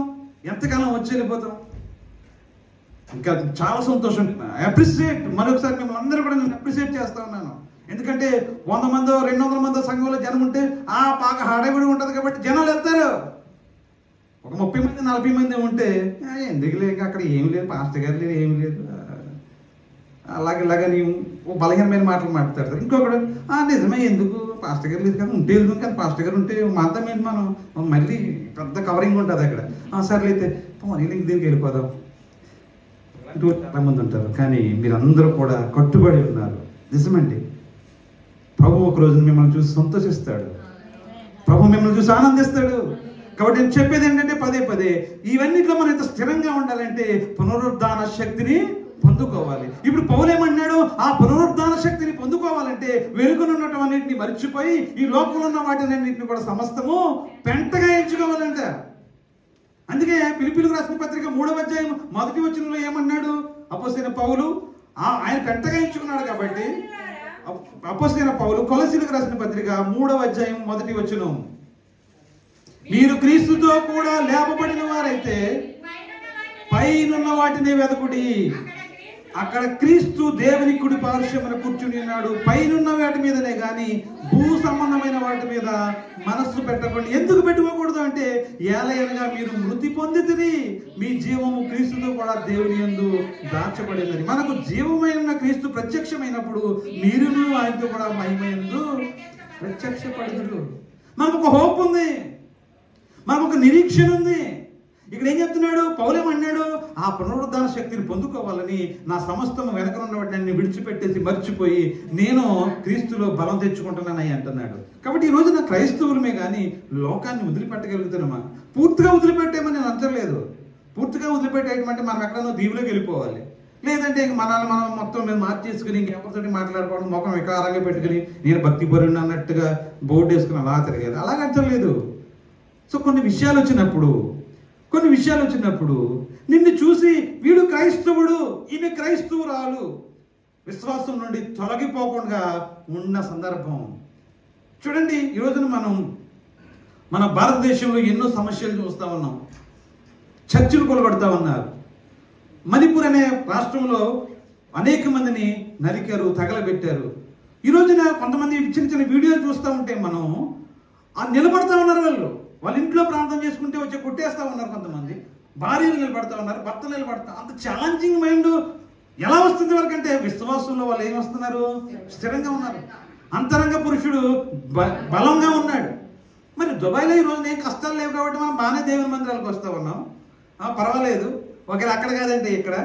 ఇంకా చాలా సంతోషం. అప్రిషియేట్, మరొకసారి మిమ్మల్ని అందరూ కూడా నేను అప్రిషియేట్ చేస్తా ఉన్నాను. ఎందుకంటే 100 మందో 200 మందో సంఘంలో జనం ఉంటే పాక హడావిడి ఉంటుంది కాబట్టి జనాలు వెళ్తారు. ఒక 30 మంది 40 మంది ఉంటే ఎందుకు లేక అక్కడ ఏమి లేదు, పాస్టర్ గారు లేదు, ఏమి లేదు, అలాగే నీవు బలహీనమైన మాటలు మాట్లాడతారు. ఇంకొకడు నిజమే, ఎందుకు పాస్టర్ గారు లేదు కానీ ఉంటే వెళ్దాం, కానీ పాస్టర్ గారు ఉంటే మాత్రం ఏంటి, మనం మళ్ళీ పెద్ద కవరింగ్ ఉంటుంది అక్కడ. సర్లైతే పోనీ దీనికి వెళ్ళిపోదాం అంటూ చాలా మంది ఉంటారు. కానీ మీరందరూ కూడా కట్టుబడి ఉన్నారు. నిజమండి, ప్రభు ఒక రోజు మిమ్మల్ని చూసి సంతోషిస్తాడు, ప్రభు మిమ్మల్ని చూసి ఆనందిస్తాడు. కాబట్టి నేను చెప్పేది ఏంటంటే పదే ఇవన్నిట్లో మనం ఇంత స్థిరంగా ఉండాలంటే పునరుద్ధాన శక్తిని పొందుకోవాలి. ఇప్పుడు పౌలేమన్నాడు, ఆ పునరుద్ధాన శక్తిని పొందుకోవాలంటే వెలుగునున్నటువంటిని మర్చిపోయి ఈ లోకంలో ఉన్న వాటినన్నింటిని కూడా సమస్తము పెంటగా ఎంచుకోవాలంట. అందుకే ఫిలిప్పీయులకు రాసిన పత్రిక 3వ అధ్యాయం 1వ వచనంలో ఏమన్నాడు అపోస్తలుడైన పౌలు? ఆయన పెంటగా ఎంచుకున్నాడు కాబట్టి అపోస్తలుడైన పౌలు కొలస్సీయులకు రాసిన పత్రిక 3వ అధ్యాయం 1వ వచనం, మీరు క్రీస్తుతో కూడా లేపబడిన వారైతే పైనున్న వాటిని వెదకుడి, అక్కడ క్రీస్తు దేవుని కుడి పార్శ్వమున కూర్చుని ఉన్నాడు. పైనున్న వాటి మీదనే గాని భూ సంబంధమైన వాటి మీద మనస్సు పెట్టకండి. ఎందుకు పెట్టుకోకూడదు అంటే ఏలయనగా మీరు మృతి పొందితిరి, మీ జీవము క్రీస్తుతో కూడా దేవుని యందు దాచబడినది. మనకు జీవమైన క్రీస్తు ప్రత్యక్షమైనప్పుడు మీరును ఆయనతో కూడా మహిమయందు ప్రత్యక్షపడుదురు. మనకు ఒక హోప్ ఉంది, మనకు ఒక నిరీక్షణ ఉంది. ఇక్కడ ఏం చెప్తున్నాడు పౌలేమన్నాడు? ఆ పునరుద్ధాన శక్తిని పొందుకోవాలని నా సమస్తము వెనకనున్న వాటిని విడిచిపెట్టేసి మర్చిపోయి నేను క్రీస్తులో బలం తెచ్చుకుంటున్నానని అంటున్నాడు. కాబట్టి ఈ రోజున క్రైస్తవులమే కానీ లోకాన్ని వదిలిపెట్టగలుగుతున్నామా? పూర్తిగా వదిలిపెట్టేమని నేను అంటలేదు. పూర్తిగా వదిలిపెట్టేయమంటే మనం ఎక్కడనో దీవులోకి వెళ్ళిపోవాలి, లేదంటే ఇంక మనల్ని మనం మొత్తం మీద మార్చేసుకుని ఇంకెవరితోటి మాట్లాడుకోవడం, ముఖం వికారంగా పెట్టుకుని నేను భక్తి పరుడు అన్నట్టుగా బోర్డు వేసుకుని అలా తిరిగేది, అలాగ అంటలేదు. సో కొన్ని విషయాలు వచ్చినప్పుడు నిన్ను చూసి వీడు క్రైస్తవుడు, ఈమె క్రైస్తవురాలు, విశ్వాసం నుండి తొలగిపోకుండా ఉన్న సందర్భం చూడండి. ఈ రోజున మనం మన భారతదేశంలో ఎన్నో సమస్యలు చూస్తూ ఉన్నాం. చర్చిలు కొలగొడతా ఉన్నారు. మణిపూర్ అనే రాష్ట్రంలో అనేక మందిని నరికారు, తగలబెట్టారు. ఈ రోజున కొంతమంది చిన్న వీడియోలు చూస్తూ ఉంటే మనం నిలబడతా ఉన్నారు. వాళ్ళ ఇంట్లో ప్రార్థన చేసుకుంటే వచ్చి కొట్టేస్తా ఉన్నారు. కొంతమంది భార్యలు నిలబడతా ఉన్నారు, భర్తలు నిలబడతా. అంత ఛాలెంజింగ్ మైండ్ ఎలా వస్తుంది వాళ్ళకంటే విశ్వాసంలో వాళ్ళు ఏం వస్తున్నారు? స్థిరంగా ఉన్నారు. అంతరంగ పురుషుడు బలంగా ఉన్నాడు. మరి దుబాయ్లో ఈ రోజున ఏం కష్టాలు లేవు కాబట్టి మనం బాగానే దేవుని మందిరాలకు వస్తూ ఉన్నాం. పర్వాలేదు, ఒకవేళ అక్కడ కాదంటే ఇక్కడ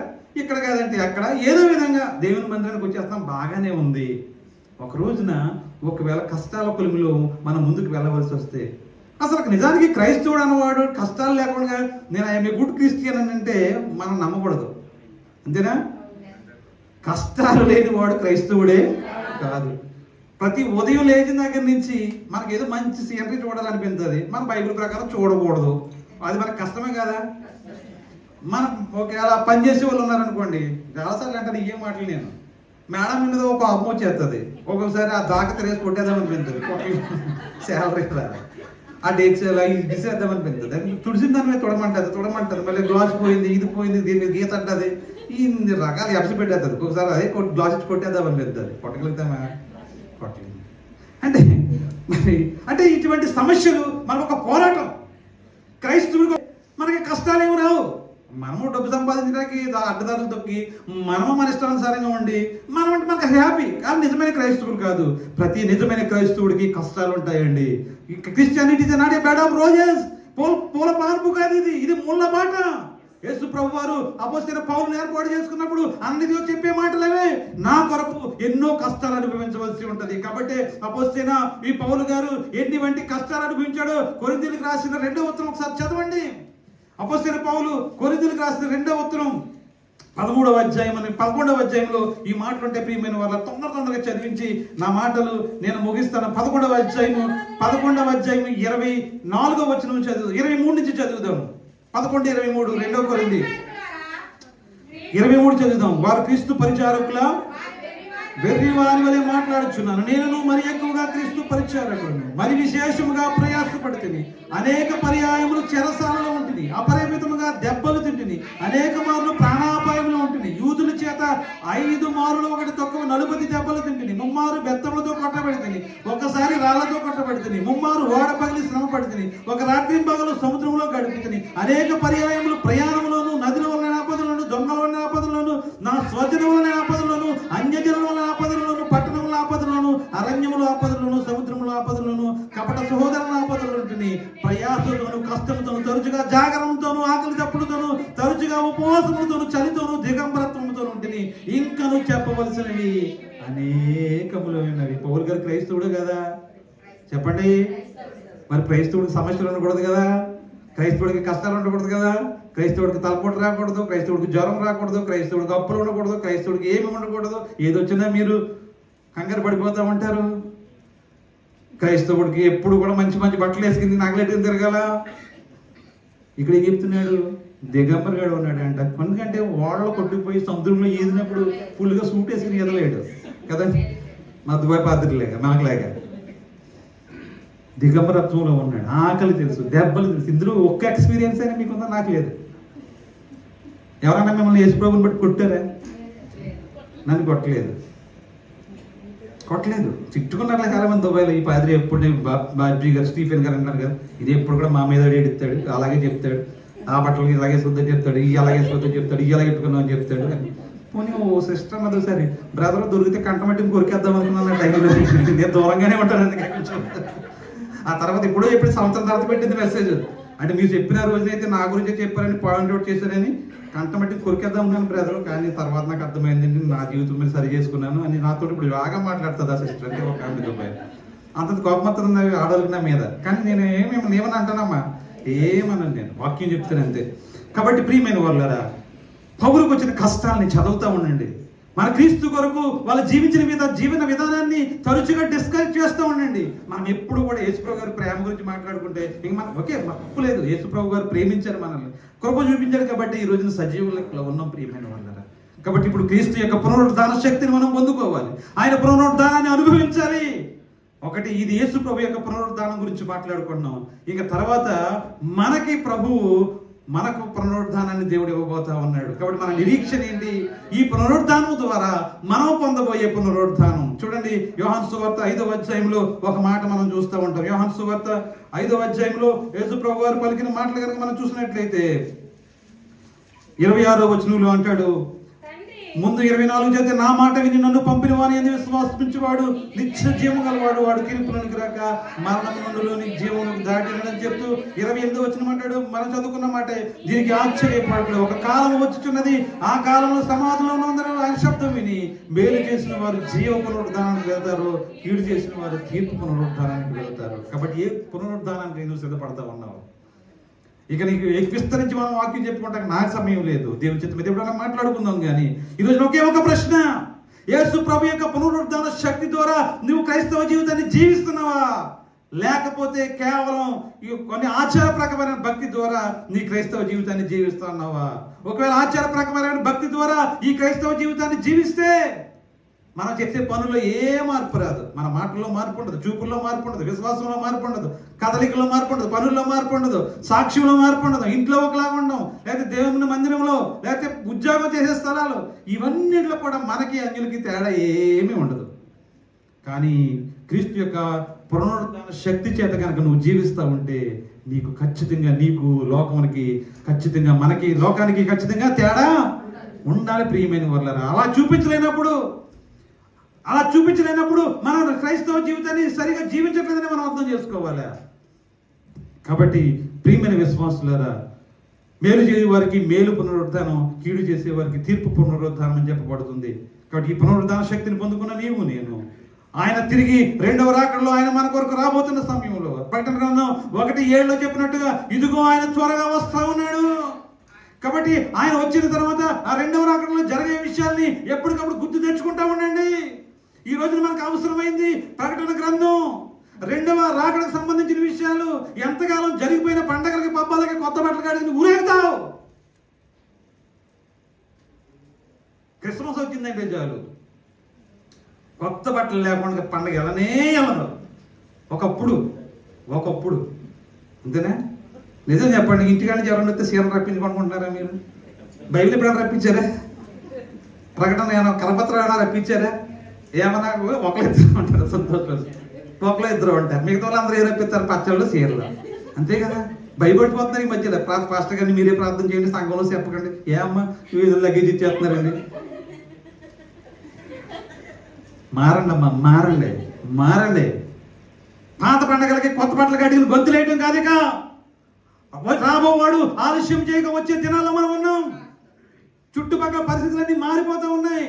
కాదంటే అక్కడ, ఏదో విధంగా దేవుని మందిరానికి వచ్చేస్తాం, బాగానే ఉంది. ఒక రోజున ఒకవేళ కష్టాల కొలుములో మనం ముందుకు వెళ్ళవలసి వస్తే, అసలు నిజానికి క్రైస్తవుడు అన్నవాడు కష్టాలు లేకుండా నేను ఐఎమ్ ఏ గుడ్ క్రిస్టియన్ అని అంటే మనం నమ్మకూడదు. అంతేనా? కష్టాలు లేని వాడు క్రైస్తవుడే కాదు. ప్రతి ఉదయం లేచిన దగ్గర నుంచి మనకి ఏదో మంచి సీనరీ చూడాలనిపించదు, మన బైబిల్ ప్రకారం చూడకూడదు. అది మనకు కష్టమే కదా. మనం ఒకవేళ పనిచేసే వాళ్ళు ఉన్నారనుకోండి, చాలాసార్లు అంటే ఏం మాటలు నేను మేడం మీద ఒక అమ్మ వచ్చేస్తుంది, ఒక్కొక్కసారి ఆ దాకా తిరేసి కొట్టేద్దామనిపించదు, శాలరీ రాదు, ఆ డేట్స్ ఇలా తీసేద్దామనిపించదు. తుడిసిన దాని మీద తొడమంటుంది, మళ్ళీ గ్లాస్ పోయింది, ఇది పోయింది, దీని మీద గీత అంటుంది, ఇన్ని రకాలు ఎప్సి పెట్టేస్తుంది. ఒక్కొక్కసారి అదే గ్లాస్ ఇచ్చి కొట్టేద్దామనిపిస్తుంది. కొట్టగలుగుతామా? కొట్టలేదు. అంటే ఇటువంటి సమస్యలు మనకు ఒక పోరాటం. క్రైస్తవులకు మనకి కష్టాలు ఏమి రావు. మనము డబ్బు సంపాదించడానికి అడ్డదారులు తొక్కి మనము మన ఇష్టానుసారంగా ఉండి మనం అంటే మనకు హ్యాపీ. కానీ నిజమైన క్రైస్తవుడు కాదు. ప్రతి నిజమైన క్రైస్తవుడికి కష్టాలు ఉంటాయండి. Christianity is not a bed of roses. పూల పార్పు కాదు ఇది, ఇది ముళ్ళ బాట. యేసు ప్రభు వారు అపోస్తలుడైన పౌలును ఏర్పాటు చేసుకున్నప్పుడు అన్నిటిలో చెప్పే మాటలవే, నా కొరకు ఎన్నో కష్టాలు అనుభవించవలసి ఉంటది. కాబట్టి అపోస్తలుడైన ఈ పౌలు గారు ఎన్ని వంటి కష్టాలు అనుభవించాడో కొరింథీయులకు రాసిన 2వ ఉత్తరం ఒకసారి చదవండి. అపోస్తలుడైన పౌలు కొరింథీయులకు రాసిన 2వ ఉత్తరం 13వ అధ్యాయం అని 11వ అధ్యాయంలో ఈ మాటలు ఉంటే ప్రియమైన వాళ్ళ తొందరగా చదివించి నా మాటలు నేను ముగిస్తాను. 11వ అధ్యాయం 24వ వచనం చదువు, 23 నుంచి చదువుదాం. 11:23 2 కొరింథీ 23 చదువుదాం. వారు క్రీస్తు పరిచారకుల వెర్రి వారి వలె మాట్లాడుచున్నాను, నేను మరి ఎక్కువగా క్రీస్తు పరిచారకులను, మరి విశేషముగా ప్రయాసపడుతుంది, అనేక పర్యాయములు చెరసాలలో ఉంటుంది, అపరిమితముగా దెబ్బలు తింటిని, అనేక మార్లు ప్రాణాపాయంలో ఉంటుంది, యూదుల చేత 5 మారులు 1 తక్కువ 40 దెబ్బలు తింటిని, 3 మారు బెత్తములతో కొట్టబడితిని, ఒకసారి రాళ్లతో కొట్టబడితిని, 3 మారు ఓడ పగిలి శ్రమ పడితిని, ఒక రాత్రి పగలు సముద్రంలో గడిపితిని, అనేక పర్యాయములు ప్రయాణంలోను, నదుల వలన ఆపదలోను, దొంగల వలన ఆపదలోను, నా స్వజనం వలన ఆపదలోను, అన్యజనుల వలన ఆపదలోను, పట్టణముల ఆపదలోను, అరణ్యముల ఆపదలోను, సముద్రముల ఆపదలోను, కపట సహోదరుల ఆపదలు ఉంటుంది, ప్రయాసంతోను, కష్టంతోను, తరచుగా జాగరణతోను, ఆకలి తప్పుడుతోను, తరచుగా ఉపవాసములతోను, చలితోను, దిగంబరత్వముతోను ఉంటుంది, ఇంకను చెప్పవలసినవి అనేకములు ఉన్నవి. పౌలు గారు క్రైస్తవుడు కదా, చెప్పండి. మరి క్రైస్తవుడికి సమస్యలు ఉండకూడదు కదా, క్రైస్తవుడికి కష్టాలు ఉండకూడదు కదా, క్రైస్తవుడికి తలపోటు రాకూడదు, క్రైస్తవుడికి జ్వరం రాకూడదు, క్రైస్తవుడికి అప్పులు ఉండకూడదు, క్రైస్తవుడికి ఏమి ఉండకూడదు. ఏదొచ్చినా మీరు కంగారు పడిపోతూ ఉంటారు. క్రైస్తవుడికి ఎప్పుడు కూడా మంచి మంచి బట్టలు వేసుకుంది, నగలెట్టుకుని తిరగాల. ఇక్కడ ఏం చెప్తున్నాడు, దిగంబరగాడు ఉన్నాడు అంట. ఎందుకంటే వాళ్ళలో కొట్టుకుపోయి సముద్రంలో ఈదినప్పుడు ఫుల్గా సూట్ వేసుకుని ఎదలేడు కదా, మా దుబాయ్ పాత్రలేక మనకులేక దిగంబరత్వంలో ఉన్నాడు. ఆకలి తెలుసు, దెబ్బలు తెలుసు. ఇందులో ఒక్క ఎక్స్పీరియన్స్ అయినా మీకుందా? నాకు లేదు. ఎవరైనా మిమ్మల్ని యేసు ప్రభువుని బట్టి కొట్టారా? నన్ను కొట్టలేదు. తిట్టుకున్నారు చాలా మంది దుబాయ్లో. ఈ పాద్రి ఎప్పుడు బాబ్జీ గారు, స్టీఫెన్ గారు అన్నారు కదా, ఇది ఎప్పుడు కూడా మా మీద ఏడుస్తాడు, అలాగే చెప్తాడు, ఆ బట్టలు ఇలాగే చూద్దని చెప్తాడు, ఈ అలాగే చూద్దని చెప్తాడు, ఈ అలాగే పెట్టుకున్నాం అని చెప్తాడు. పోనీ ఓ సిస్టర్ అన్నది సరే, బ్రదర్ దొరికితే కంటమట్టి కొరికేద్దాం అనుకున్నాను టైంలో. నేను దూరంగానే ఉంటాను అందుకే. ఆ తర్వాత ఎప్పుడో ఎప్పుడు సంవత్సరం తర్వాత పెట్టింది మెసేజ్. అంటే మీరు చెప్పిన రోజునైతే నా గురించి చెప్పారని పాయింట్ అవుట్ చేశారని కంటమట్టి కొరికేద్దాం ఉన్నాను బ్రదర్. కానీ తర్వాత నాకు అర్థమైందండి, నా జీవితం మీద సరి చేసుకున్నాను అని నాతో ఇప్పుడు బాగా మాట్లాడుతుంది ఆ సిస్టర్. అంటే ఒక ఆమె దుబాయ్ అంత కోపం వస్తుంది ఆడవాళ్ళకి నా మీద. కానీ నేను ఏమని అంటానమ్మా, ఏమన్నాను, నేను వాక్యం చెప్తాను అంతే. కాబట్టి ప్రియమైన వాళ్ళరా, పౌలుకు వచ్చిన కష్టాలని చదువుతూ ఉండండి. మన క్రీస్తు కొరకు వాళ్ళు జీవన విధానాన్ని తరచుగా డిస్కస్ చేస్తూ ఉండండి. మనం ఎప్పుడు కూడా యేసుప్రభు గారి ప్రేమ గురించి మాట్లాడుకుంటే ఇంక మనం ఓకే, తప్పు లేదు. యేసుప్రభు గారు ప్రేమించారు, మనల్ని కృప చూపించారు. కాబట్టి ఈ రోజున సజీవులలో ఉన్నాం ప్రియమైన వాళ్ళరా. కాబట్టి ఇప్పుడు క్రీస్తు యొక్క పునరుద్ధాన శక్తిని మనం పొందుకోవాలి, ఆయన పునరుద్ధానాన్ని అనుభవించాలి. ఒకటి, ఇది యేసు ప్రభు యొక్క పునరుద్ధానం గురించి మాట్లాడుకున్నాం. ఇక తర్వాత మనకు పునరుద్ధానాన్ని దేవుడు ఇవ్వబోతా ఉన్నాడు. కాబట్టి మన నిరీక్షణ ఏంటి? ఈ పునరుద్ధానం ద్వారా మనం పొందబోయే పునరుద్ధానం. చూడండి, యోహాను సువార్త 5వ అధ్యాయంలో ఒక మాట మనం చూస్తూ ఉంటాం. యోహాను సువార్త 5వ అధ్యాయంలో యేసు ప్రభు వారు పలికిన మాటలు కనుక మనం చూసినట్లయితే 26వ వచనంలో అంటాడు, ముందు 24 చేత నా మాట విని నన్ను పంపిన వాని యందు విశ్వాసించువాడు నిత్య జీవం గలవాడు, వాడు తీర్పులోనికి రాక మరణములోని జీవములకు దాటినని చెప్తూ 28వ వచనం అంటాడు. మనం చదువుకున్న మాట, దీనికి ఆశ్చర్యపడు, ఒక కాలం వచ్చుచున్నది, ఆ కాలంలో సమాధిలో ఉన్నందరూ ఆయన శబ్దం విని మేలు చేసిన వారు జీవ పునరుద్ధానానికి వెళ్తారు, కీడు చేసిన వారు తీర్పు పునరుద్ధానానికి వెళ్తారు. కాబట్టి ఏ పునరుద్ధానానికి నువ్వు సిద్ధపడతా ఉన్నావు? ఇక నీకు విస్తరించి మనం వాక్యం చెప్పుకుంటానికి నాకు సమయం లేదు. దేవుని చిత్తం మీద ఎప్పుడైనా మాట్లాడుకుందాం. కానీ ఈరోజు ఒకే ఒక ప్రశ్న, యేసు ప్రభు యొక్క పునరుద్ధాన శక్తి ద్వారా నువ్వు క్రైస్తవ జీవితాన్ని జీవిస్తున్నావా? లేకపోతే కేవలం కొన్ని ఆచారప్రకమైన భక్తి ద్వారా నీ క్రైస్తవ జీవితాన్ని జీవిస్తున్నావా? ఒకవేళ ఆచారప్రకమైన భక్తి ద్వారా ఈ క్రైస్తవ జీవితాన్ని జీవిస్తే మనం చేసే పనుల్లో ఏ మార్పు రాదు. మన మాటల్లో మార్పు ఉండదు, చూపుల్లో మార్పు ఉండదు, విశ్వాసంలో మార్పు ఉండదు, కదలికలో మార్పు ఉండదు, పనుల్లో మార్పు ఉండదు, సాక్ష్యంలో మార్పు ఉండదు, ఇంట్లో ఒకలాగా ఉండడం, లేకపోతే దేవుని మందిరంలో, లేకపోతే ఉద్యోగం చేసే స్థలాలు, ఇవన్నిట్లో కూడా మనకి అన్యులకి తేడా ఏమీ ఉండదు. కానీ క్రీస్తు యొక్క పునరుద్ధాన శక్తి చేత కనుక నువ్వు జీవిస్తూ ఉంటే నీకు ఖచ్చితంగా, నీకు లోకానికి ఖచ్చితంగా, మనకి లోకానికి ఖచ్చితంగా తేడా ఉండాలి ప్రియమైన వాళ్ళరా. అలా చూపించలేనప్పుడు మనం క్రైస్తవ జీవితాన్ని సరిగా జీవించట్లేదని మనం అర్థం చేసుకోవాలి. కాబట్టి ప్రియమైన విశ్వాసులారా, మేలు చేసే వారికి మేలు పునరుద్ధానం, కీడు చేసే వారికి తీర్పు పునరుద్ధానం అని చెప్పబడుతుంది. కాబట్టి ఈ పునరుద్ధాన శక్తిని పొందుకున్న నీవు నేను ఆయన తిరిగి రెండవ రాకడలో ఆయన మన కొరకు రాబోతున్న సమయంలో ప్రకటన గ్రంథం 1:7 చెప్పినట్టుగా ఇదిగో ఆయన త్వరగా వస్తా ఉన్నాడు. కాబట్టి ఆయన వచ్చిన తర్వాత ఆ రెండవ రాకడలో జరిగే విషయాల్ని ఎప్పటికప్పుడు గుర్తు తెచ్చుకుంటా ఉండండి. ఈ రోజున మనకు అవసరమైంది ప్రకటన గ్రంథం. రెండవ రాకడకు సంబంధించిన విషయాలు. ఎంతకాలం జరిగిపోయిన పండగలకి పబ్బాలకి కొత్త బట్టలు కాడికి ఊరేగుతావు. క్రిస్మస్ వచ్చిందంటే చాలు కొత్త బట్టలు లేకుండా పండగ వెళ్ళనే వెళ్ళరు. ఒకప్పుడు అంతేనా? నిజం చెప్పండి, ఇంటికాడ ఎవరైనా వస్తే సీరలు రప్పించుకుంటున్నారా మీరు? బైబిల్ ఎప్పుడైనా రప్పించారా? ప్రకటన ఏమైనా కరపత్రం ఏమైనా రప్పించారా? ఏమన్నా ఒకళ్ళు ఇద్దరు ఉంటారు, సంతోషం ఒకళ్ళు ఇద్దరు ఉంటారు. మిగతా వాళ్ళు అందరూ ఏ రప్పిస్తారు? పచ్చళ్ళు సీరలు, అంతే కదా. భయపడిపోతున్నారు ఈ మధ్యలో. పాస్టర్ గారిని మీరే ప్రార్థన చేయండి, సంఘంలో చెప్పకండి. ఏమ్మా వీళ్ళు లగేజ్ ఇచ్చేస్తున్నారండి. మారండి అమ్మా, మారండి. పాత పండగలకి కొత్త బట్టలు కడిగిన గొంతులేయటం కాదిక. రాబోవాడు ఆలస్యం చేయక వచ్చే దినాల్లో మనం ఉన్నాం. చుట్టుపక్కల పరిస్థితులన్నీ మారిపోతూ ఉన్నాయి.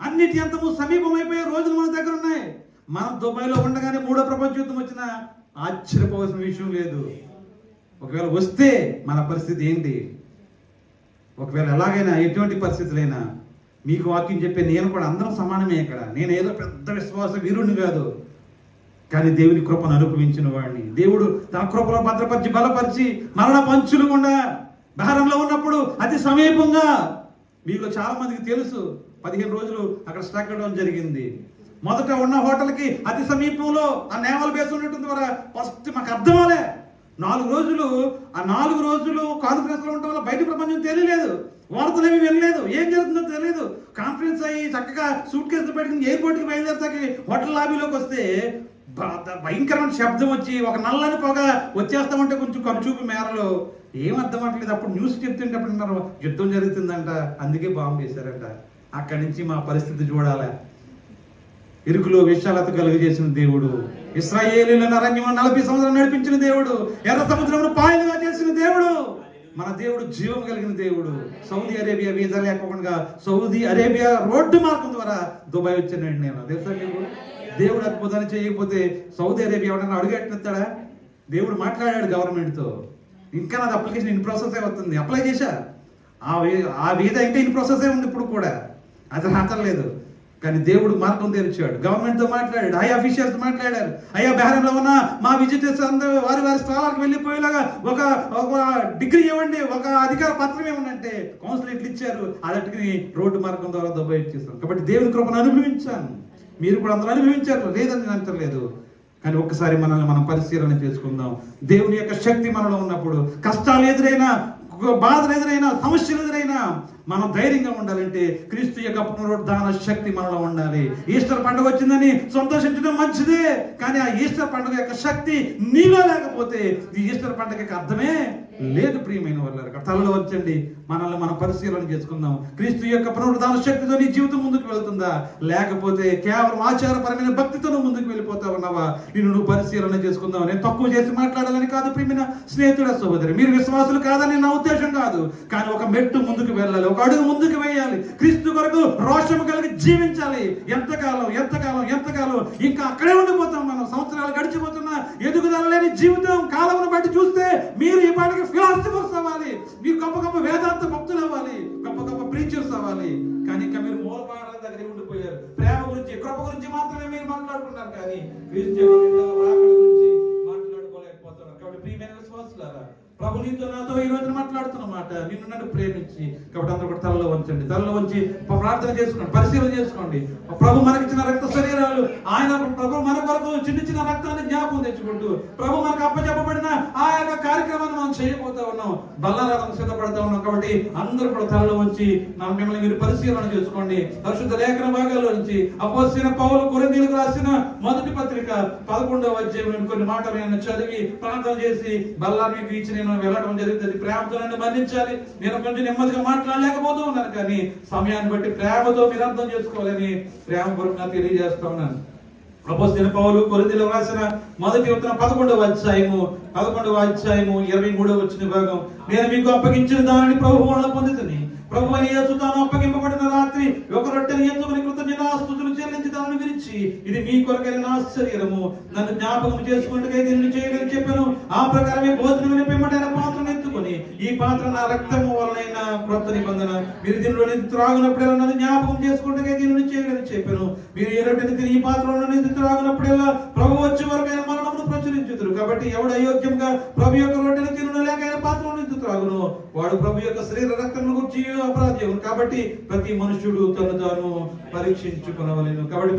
అన్నిటి అంతము సమీపమైపోయే రోజులు మన దగ్గర ఉన్నాయి. మనం దుబాయ్లో ఉండగానే 3వ ప్రపంచ యుద్ధం వచ్చినా ఆశ్చర్యపోవాల్సిన విషయం లేదు. ఒకవేళ వస్తే మన పరిస్థితి ఏంటి? ఒకవేళ ఎలాగైనా ఎటువంటి పరిస్థితులైనా మీకు వాక్యం చెప్పే నేను కూడా అందరం సమానమే. ఇక్కడ నేను ఏదో పెద్ద విశ్వాస వీరుణ్ణి కాదు, కానీ దేవుని కృపను అనుభవించిన వాడిని. దేవుడు తన కృపలో భద్రపరిచి బలపరిచి మరణ పంచులు గుండా భారంలో ఉన్నప్పుడు అతి సమీపంగా, మీకు చాలా మందికి తెలుసు, 15 రోజులు అక్కడ స్టాక్ అవడం జరిగింది. మొదట ఉన్న హోటల్కి అతి సమీపంలో ఆ నేవల్ బేస్ ఉన్నట్టు ద్వారా ఫస్ట్ మాకు అర్థమవలే. 4 రోజులు కాన్ఫరెన్స్ లో ఉండటం వల్ల బయట ప్రపంచం తెలియలేదు, వార్తలు ఏమి వెళ్ళలేదు, ఏం జరుగుతుందో తెలియదు. కాన్ఫరెన్స్ అయ్యి చక్కగా సూట్ కేసులు పెట్టుకుని ఎయిర్పోర్ట్కి బయలుదేరతాకి హోటల్ లాబీలోకి వస్తే భయంకరమైన శబ్దం వచ్చి ఒక నల్లని పొగ వచ్చేస్తామంటే కొంచెం కనుచూపు మేరలో ఏం అర్థం అవ్వట్లేదు. అప్పుడు న్యూస్ చెప్తుంటే అప్పుడు యుద్ధం జరుగుతుందంట, అందుకే బాంబు వేశారంట. అక్కడి నుంచి మా పరిస్థితి చూడాలి. ఇరుకులో విశాలత కలుగజేసిన దేవుడు, ఇశ్రాయేలీయులను అరణ్యంలో 40 సంవత్సరాలు నడిపించిన దేవుడు, ఎర్ర సముద్రమును పాయలుగా చేసిన దేవుడు, మన దేవుడు జీవం కలిగిన దేవుడు. సౌదీ అరేబియా వీసా లేకుండా సౌదీ అరేబియా రోడ్డు మార్గం ద్వారా దుబాయ్ వచ్చానండి నేను. తెలుసా మీకు? దేవుడు అద్భుతాన్ని చేయకపోతే సౌదీ అరేబియా ఎవడన్నా అడుగెట్టిస్తాడా? దేవుడు మాట్లాడాడు గవర్నమెంట్తో. ఇంకా నాది అప్లికేషన్ ఇన్ ప్రాసెస్ అవుతుంది, అప్లై చేశా. ఆ వీసా ఇంకా ఇన్ ప్రాసెస్ ఉంది ఇప్పుడు కూడా, అది రావట్లేదు. కానీ దేవుడు మార్గం తెరిచాడు, గవర్నమెంట్తో మాట్లాడాడు, హై అఫీషియల్స్ మాట్లాడారు. అయ్యా బెహరంలో ఉన్న మా విజిటర్స్ అందరూ వారి స్థలాలకు వెళ్ళిపోయేలాగా ఒక డిగ్రీ ఇవ్వండి, ఒక అధికార పత్రం ఇవ్వండి అంటే కౌన్సిల్ ఎట్లు ఇచ్చారు. అదట్టుకుని రోడ్డు మార్గం ద్వారా దుబాయ్ ఇచ్చేస్తాం. కాబట్టి దేవుని కృపను అనుభవించాను, మీరు కూడా అందరూ అనుభవించారు, లేదని నేను అంటలేదు. కానీ ఒక్కసారి మనల్ని మనం పరిశీలన చేసుకుందాం. దేవుని యొక్క శక్తి మనలో ఉన్నప్పుడు కష్టాలు ఎదురైనా, బాధలు ఎదురైనా, సమస్యలు ఎదురైనా మనం ధైర్యంగా ఉండాలంటే క్రీస్తు యొక్క పునరుద్ధాన శక్తి మనలో ఉండాలి. ఈస్టర్ పండుగ వచ్చిందని సంతోషించడం మంచిదే, కానీ ఆ ఈస్టర్ పండుగ యొక్క శక్తి నీలో లేకపోతే ఈ ఈస్టర్ పండుగకి అర్థమే లేదు. ప్రియమైన వాళ్ళ తలలో వచ్చండి, మనల్ని మనం పరిశీలన చేసుకుందాం. క్రీస్తు యొక్క పునరుద్ధాన శక్తితో నీ జీవితం ముందుకు వెళ్తుందా, లేకపోతే కేవలం ఆచారపరమైన భక్తితో నువ్వు ముందుకు వెళ్ళిపోతా ఉన్నావా? నువ్వు పరిశీలన చేసుకుందాం. నేను తక్కువ చేసి మాట్లాడాలని కాదు ప్రియమైన స్నేహితుడ, సహోదరి, మీరు విశ్వాసులు కాదని నా ఉద్దేశం కాదు. కానీ ఒక మెట్టు ముందుకు వెళ్ళాలి, ఒక అడుగు ముందుకు వేయాలి. క్రీస్తు కొరకు రోషము కలిగి జీవించాలి. ఎంతకాలం ఇంకా అక్కడే ఉండిపోతాం మనం. సంవత్సరాలు గడిచిపోతున్నా ఎదుగుదల లేని జీవితం. కాలమును బట్టి చూస్తే మీరు ఈ పాటికి ఫిలాసఫర్స్ అవ్వాలి, మీరు గొప్ప వేదాంత భక్తులు అవ్వాలి, గొప్ప ప్రీచర్స్ అవ్వాలి. కానీ ఇంకా మీరు మూలపాఠాల దగ్గర ఉండిపోయారు. ప్రేమ గురించి, కృప గురించి మాత్రమే మీరు మాట్లాడుకున్నారు, కానీ క్రీస్తు గురించి మాట్లాడుకోలేకపోతున్నారు. కాబట్టి ప్రియమైన విశ్వాసులారా, ప్రభు నీతో నాతో ఈ రోజున మాట్లాడుతున్న మాట, నిన్ను నన్ను ప్రేమించి. కాబట్టి అందరూ కూడా తలలో వంచి ప్రార్థన చేసుకోండి, పరిశీలన చేసుకోండి. ప్రభు మనకిచ్చిన రక్త శరీరాలు, ప్రభు మన కొరకు చిన్న రక్తాన్ని జ్ఞాపకం తెచ్చుకుంటూ ప్రభు మనకు అప్పచెప్పబడిన ఆ యొక్క కార్యక్రమాన్ని మనం చేయబోతా ఉన్నాం, బల్లరాధన సిద్ధపడతా ఉన్నాం. కాబట్టి అందరూ కూడా తలలో వంచి మిమ్మల్ని మీరు పరిశీలన చేసుకోండి. పరిశుద్ధ లేఖన భాగాల్లో నుంచి అపోస్తలుడైన పౌలు కొరింథీయులకు రాసిన మొదటి పత్రిక 11వ అధ్యాయం కొన్ని మాటలు నేను చదివి ప్రార్థన చేసి బల్లాన్ని వీచి నేను వెళ్ళడం జరిగింది. ప్రేమతో నన్ను మన్నించాలి, నేను కొంచెం నెమ్మదిగా మాట్లాడలేకపోతూ ఉన్నాను, కానీ సమయాన్ని బట్టి ప్రేమతో మీరు అర్థం చేసుకోవాలని ప్రేమపూర్వకంగా తెలియజేస్తా ఉన్నాను. అపోస్తలుడైన పౌలు కొరింథీయులకు రాసిన మొదటి ఉత్తరం 11వ అధ్యాయము 23వ వచ్చిన భాగం, నేను మీకు అప్పగించిన దానిని ప్రభువు వలన పొందితిని. ప్రభువు అయిన యేసు తాను అప్పగింపబడిన రాత్రి ఒక రొట్టెను ఎత్తుకుని కృతజ్ఞతాస్తుతులు చెల్లించి దానిని విరిచి, ఇది మీ కొరకైన నా శరీరము, నన్ను జ్ఞాపకం చేసుకుంటే దీన్ని చేయడని చెప్పాను. ఆ ప్రకారమే భోజనం పిమ్మటైన పాత్రను ఎత్తుకొని, ఈ పాత్ర నా రక్తము వలనైన క్రొత్త నిబంధన, మీరు దీనిలో త్రాగునప్పుడేలా నన్ను జ్ఞాపకం చేసుకుంటే దీనిని చేయడని చెప్పాను. మీరు ఈ రొట్టెని తిని ఈ పాత్రలో త్రాగునప్పుడేలా ప్రభు వచ్చే వరకైన మరణమును ప్రచురించుదురు. కాబట్టి ఎవడు అయోగ్యంగా ప్రభు యొక్క రొట్టెను తినును లేక ఆయన పాత్రలో త్రాగును, వాడు ప్రభు యొక్క శరీర రక్తమును గురించి అపరాధి. కాబట్టి ప్రతి మనుషుడు తను తాను పరీక్షించుకొనవలెను. కాబట్టి